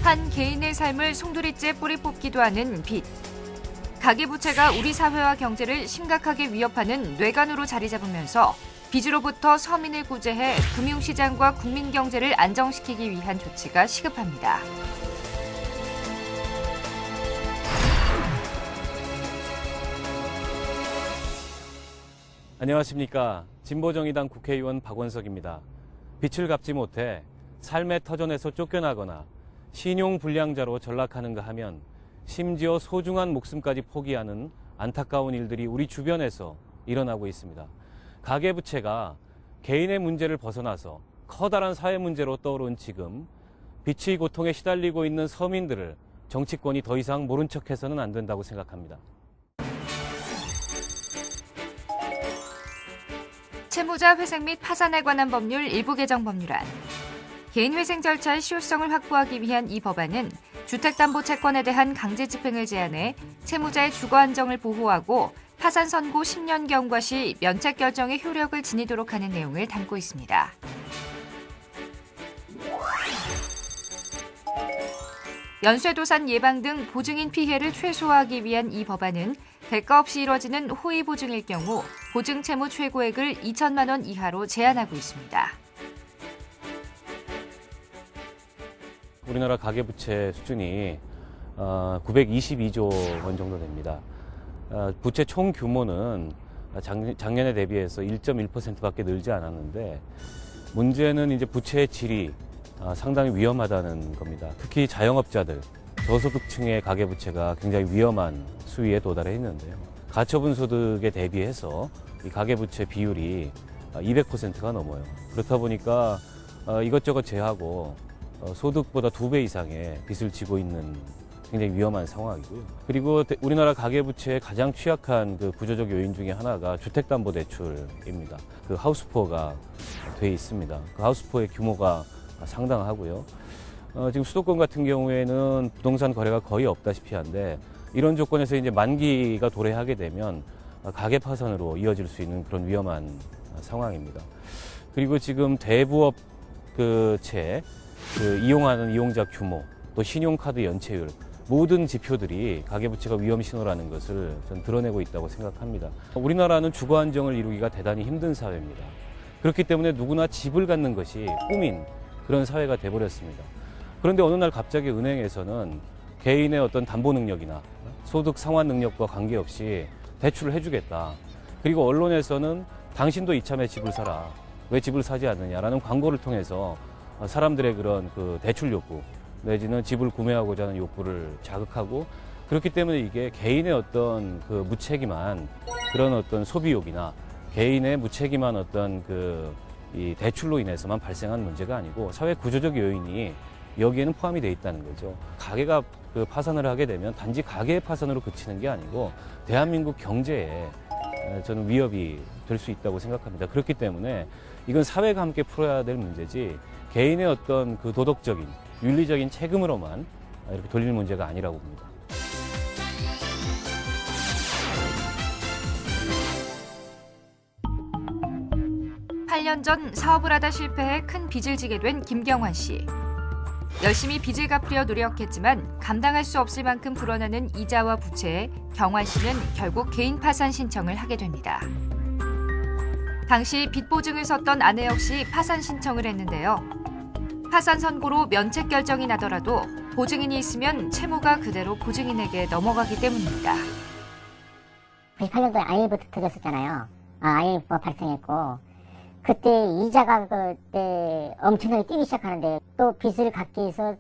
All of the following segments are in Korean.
한 개인의 삶을 송두리째 뿌리 뽑기도 하는 빚. 가계부채가 우리 사회와 경제를 심각하게 위협하는 뇌관으로 자리 잡으면서 빚으로부터 서민을 구제해 금융시장과 국민 경제를 안정시키기 위한 조치가 시급합니다. 안녕하십니까. 진보정의당 국회의원 박원석입니다. 빚을 갚지 못해 삶의 터전에서 쫓겨나거나 신용불량자로 전락하는가 하면 심지어 소중한 목숨까지 포기하는 안타까운 일들이 우리 주변에서 일어나고 있습니다. 가계부채가 개인의 문제를 벗어나서 커다란 사회 문제로 떠오른 지금 빚의 고통에 시달리고 있는 서민들을 정치권이 더 이상 모른 척해서는 안 된다고 생각합니다. 채무자 회생 및 파산에 관한 법률 일부 개정 법률안. 개인회생 절차의 시효성을 확보하기 위한 이 법안은 주택담보채권에 대한 강제 집행을 제한해 채무자의 주거 안정을 보호하고 파산 선고 10년 경과 시 면책 결정의 효력을 지니도록 하는 내용을 담고 있습니다. 연쇄도산 예방 등 보증인 피해를 최소화하기 위한 이 법안은 대가 없이 이뤄지는 호의 보증일 경우 보증 채무 최고액을 2천만 원 이하로 제한하고 있습니다. 우리나라 가계부채 수준이 922조 원 정도 됩니다. 부채 총 규모는 작년에 대비해서 1.1%밖에 늘지 않았는데 문제는 이제 부채의 질이 상당히 위험하다는 겁니다. 특히 자영업자들, 저소득층의 가계부채가 굉장히 위험한 수위에 도달해 있는데요. 가처분 소득에 대비해서 이 가계부채 비율이 200%가 넘어요. 그렇다 보니까 이것저것 제하고 소득보다 2배 이상의 빚을 지고 있는 굉장히 위험한 상황이고요. 그리고 우리나라 가계부채의 가장 취약한 그 구조적 요인 중에 하나가 주택담보대출입니다. 그 하우스푸어가 돼 있습니다. 그 하우스푸어의 규모가 상당하고요. 지금 수도권 같은 경우에는 부동산 거래가 거의 없다시피 한데 이런 조건에서 이제 만기가 도래하게 되면 가계 파산으로 이어질 수 있는 그런 위험한 상황입니다. 그리고 지금 대부업 이용하는 이용자 규모, 또 신용카드 연체율 모든 지표들이 가계부채가 위험 신호라는 것을 전 드러내고 있다고 생각합니다. 우리나라는 주거 안정을 이루기가 대단히 힘든 사회입니다. 그렇기 때문에 누구나 집을 갖는 것이 꿈인 그런 사회가 돼버렸습니다. 그런데 어느 날 갑자기 은행에서는 개인의 어떤 담보 능력이나 소득 상환 능력과 관계없이 대출을 해주겠다. 그리고 언론에서는 당신도 이참에 집을 사라. 왜 집을 사지 않느냐라는 광고를 통해서 사람들의 그런 그 대출 욕구 내지는 집을 구매하고자 하는 욕구를 자극하고 그렇기 때문에 이게 개인의 어떤 그 무책임한 그런 어떤 소비욕이나 개인의 무책임한 어떤 이 대출로 인해서만 발생한 문제가 아니고 사회 구조적 요인이 여기에는 포함이 돼 있다는 거죠. 가게가 파산을 하게 되면 단지 가게의 파산으로 그치는 게 아니고 대한민국 경제에 저는 위협이 될 수 있다고 생각합니다. 그렇기 때문에 이건 사회가 함께 풀어야 될 문제지 개인의 어떤 그 도덕적인 윤리적인 책임으로만 이렇게 돌릴 문제가 아니라고 봅니다. 팔 년 전 사업을 하다 실패해 큰 빚을 지게 된 김경환 씨. 열심히 빚을 갚으려 노력했지만 감당할 수 없을 만큼 불어나는 이자와 부채에 경환 씨는 결국 개인 파산 신청을 하게 됩니다. 당시 빚 보증을 섰던 아내 역시 파산 신청을 했는데요. 파산 선고로 면책 결정이 나더라도 보증인이 있으면 채무가 그대로 보증인에게 넘어가기 때문입니다. 98년도에 IMF 터졌었잖아요. IMF 발생했고 그때 이자가 그때 엄청나게 뛰기 시작하는데 또 빚을 갚기 위해서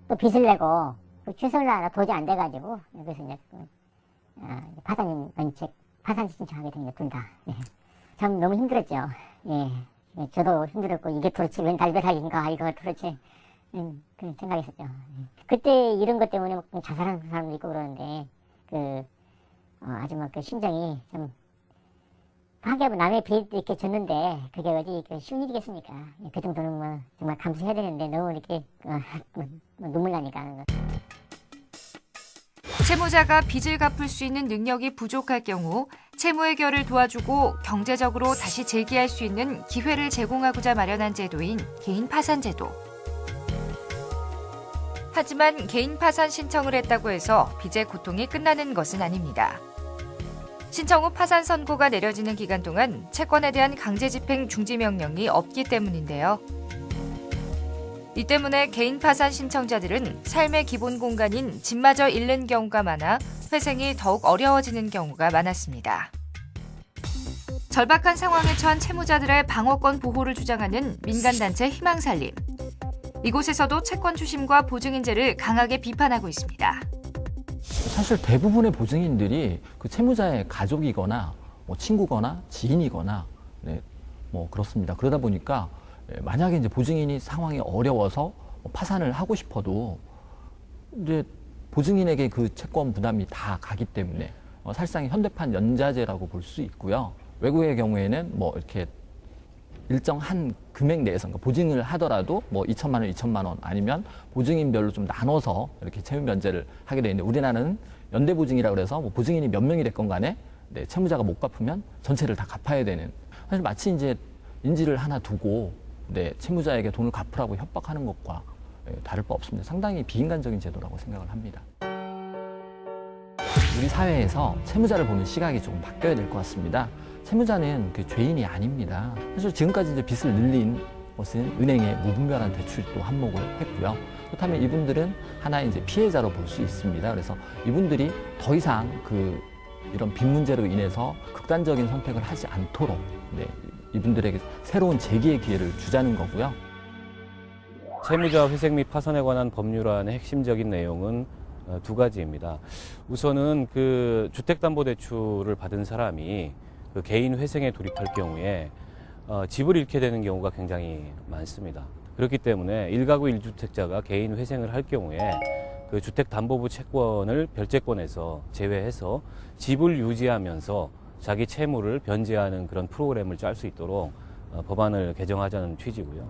또 빚을 내고 최선을 다하다 도저히 안 돼가지고 그래서 이제 파산 신청하게 된 게 둘 다. 예. 참 너무 힘들었죠. 예. 예, 저도 힘들었고 이게 도대체 웬 달벼락인가 이거 도대체 그런 생각이 있었죠. 그때 이런 것 때문에 막 자살하는 사람도 있고 그러는데 아주 막 심정이 좀 하기하면 남의 빚 이렇게 졌는데 그게 어디 쉬운 일이겠습니까? 그 정도는 뭐 정말 감수해야 되는데 너무 이렇게 눈물 나니까. 채무자가 빚을 갚을 수 있는 능력이 부족할 경우 채무 해결을 도와주고 경제적으로 다시 재기할 수 있는 기회를 제공하고자 마련한 제도인 개인 파산 제도. 하지만 개인 파산 신청을 했다고 해서 빚의 고통이 끝나는 것은 아닙니다. 신청 후 파산 선고가 내려지는 기간 동안 채권에 대한 강제집행 중지 명령이 없기 때문인데요. 이 때문에 개인 파산 신청자들은 삶의 기본 공간인 집마저 잃는 경우가 많아 회생이 더욱 어려워지는 경우가 많았습니다. 절박한 상황에 처한 채무자들의 방어권 보호를 주장하는 민간단체 희망살림. 이곳에서도 채권 추심과 보증인제를 강하게 비판하고 있습니다. 사실 대부분의 보증인들이 그 채무자의 가족이거나 뭐 친구거나 지인이거나 뭐 그렇습니다. 그러다 보니까 만약에 이제 보증인이 상황이 어려워서 파산을 하고 싶어도 이제 보증인에게 그 채권 부담이 다 가기 때문에 사실상 현대판 연자제라고 볼 수 있고요. 외국의 경우에는 뭐 이렇게 일정한 금액 내에서 그러니까 보증을 하더라도 뭐 2천만 원, 2천만 원 아니면 보증인별로 좀 나눠서 이렇게 채무 면제를 하게 되어 있는데 우리나라는 연대 보증이라고 해서 뭐 보증인이 몇 명이 됐건 간에 채무자가 못 갚으면 전체를 다 갚아야 되는 사실 마치 이제 인지를 하나 두고 채무자에게 돈을 갚으라고 협박하는 것과 다를 바 없습니다. 상당히 비인간적인 제도라고 생각을 합니다. 우리 사회에서 채무자를 보는 시각이 조금 바뀌어야 될 것 같습니다. 채무자는 그 죄인이 아닙니다. 사실 지금까지 이제 빚을 늘린 것은 은행의 무분별한 대출도 한몫을 했고요. 그렇다면 이분들은 하나의 이제 피해자로 볼 수 있습니다. 그래서 이분들이 더 이상 이런 빚 문제로 인해서 극단적인 선택을 하지 않도록 이분들에게 새로운 재기의 기회를 주자는 거고요. 채무자 회생 및 파산에 관한 법률안의 핵심적인 내용은 두 가지입니다. 우선은 그 주택담보대출을 받은 사람이 그 개인 회생에 돌입할 경우에 집을 잃게 되는 경우가 굉장히 많습니다. 그렇기 때문에 1가구 1주택자가 개인 회생을 할 경우에 그 주택담보부 채권을 별채권에서 제외해서 집을 유지하면서 자기 채무를 변제하는 그런 프로그램을 짤 수 있도록 법안을 개정하자는 취지고요.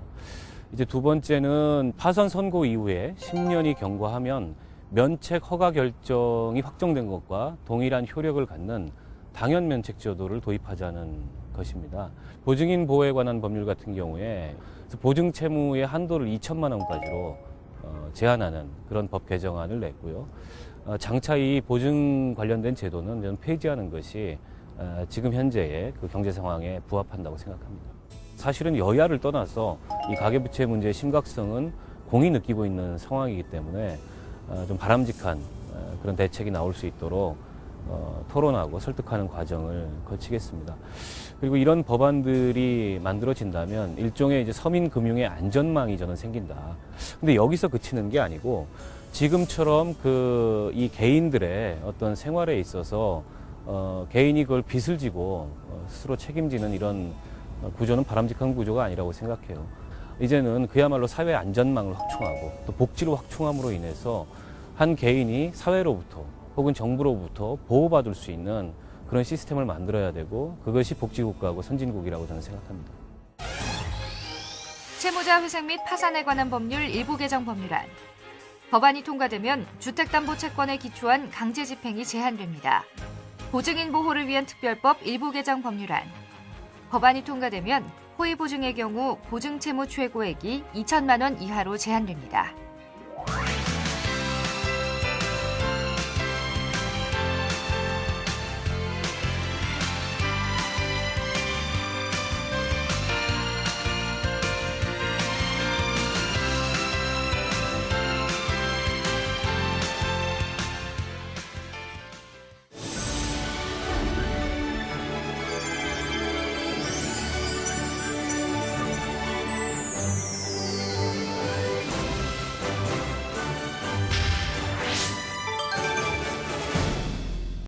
이제 두 번째는 파산 선고 이후에 10년이 경과하면 면책 허가 결정이 확정된 것과 동일한 효력을 갖는 당연 면책 제도를 도입하자는 것입니다. 보증인 보호에 관한 법률 같은 경우에 보증 채무의 한도를 2천만 원까지로 제한하는 그런 법 개정안을 냈고요. 장차 이 보증 관련된 제도는 폐지하는 것이 지금 현재의 그 경제 상황에 부합한다고 생각합니다. 사실은 여야를 떠나서 이 가계부채 문제의 심각성은 공히 느끼고 있는 상황이기 때문에 좀 바람직한 그런 대책이 나올 수 있도록 토론하고 설득하는 과정을 거치겠습니다. 그리고 이런 법안들이 만들어진다면 일종의 이제 서민 금융의 안전망이 저는 생긴다. 근데 여기서 그치는 게 아니고 지금처럼 이 개인들의 어떤 생활에 있어서 개인이 그걸 빚을 지고 스스로 책임지는 이런 구조는 바람직한 구조가 아니라고 생각해요. 이제는 그야말로 사회 안전망을 확충하고 또 복지를 확충함으로 인해서 한 개인이 사회로부터 혹은 정부로부터 보호받을 수 있는 그런 시스템을 만들어야 되고 그것이 복지국가하고 선진국이라고 저는 생각합니다. 채무자 회생 및 파산에 관한 법률 일부 개정 법률안. 법안이 통과되면 주택담보채권에 기초한 강제집행이 제한됩니다. 보증인 보호를 위한 특별법 일부 개정 법률안. 법안이 통과되면 호의보증의 경우 보증채무 최고액이 2천만 원 이하로 제한됩니다.